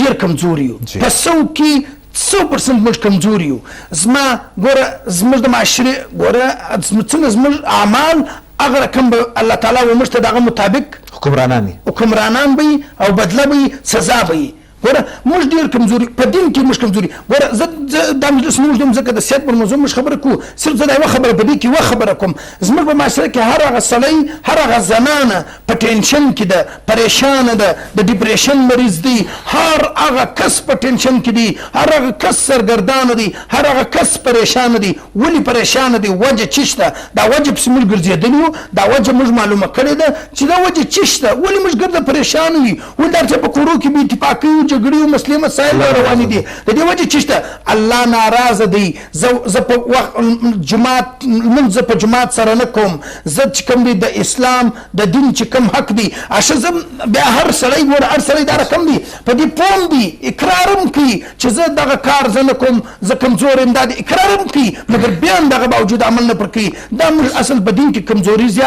ډیر کمزوري یو په 100 کې 100% موږ کمزوري یو. زما ګوره زموږ د معاشرې ګوره څنګه زموږ اعمال هغه رقم به الله تعالی وموږ ته دغه مطابق حکمرانان به او بدله به سزا به ګوره موږ ډیر کمزوري په دین کې موږ کمزوري ګوره زه دا مجلس موږ د ځکه د سیاست پر موضوع موږ خبره کوو صرف زه دا یوه خبره په دې کې یوه خبره کوم زموږ په معاشره کې هر هغه سړی هر هغه زنانه په ټینشن کې ده پریشانه ده د ډیپریشن مریض دی هر هغه کس په ټینشن کې دی هر هغه کس سرګردانه دی هر هغه کس پریشانه دی ولې پریشانه دی وجه څه شته دا وجه پسې موږ ګرځېدلي وو دا وجه موږ معلومه کړې ده چې دا وجه څه شته ولې موږ ګرده پریشانه وي ولې دا چې په کورو کې بې اتفاقي وي جګړې او مسلې مسایل روانې دي د دې وجه څه شته الله ناراضه دی زه په جماعت لمونځ په جماعت سره نه کوم زه چې کوم دی د اسلام د دین چې کوم حق دی اشه زه بیا هر سړی ګوره هر سړی دا رقم دی په دې پوم دی اقرار هم کوي چې زه دغه کار زه نه کوم زه کمزور یم دا اقرار هم کوي مګر بیا هم دغه باوجود عمل نه پر کوي دا موږ اصل په دین کې کمزوري زیات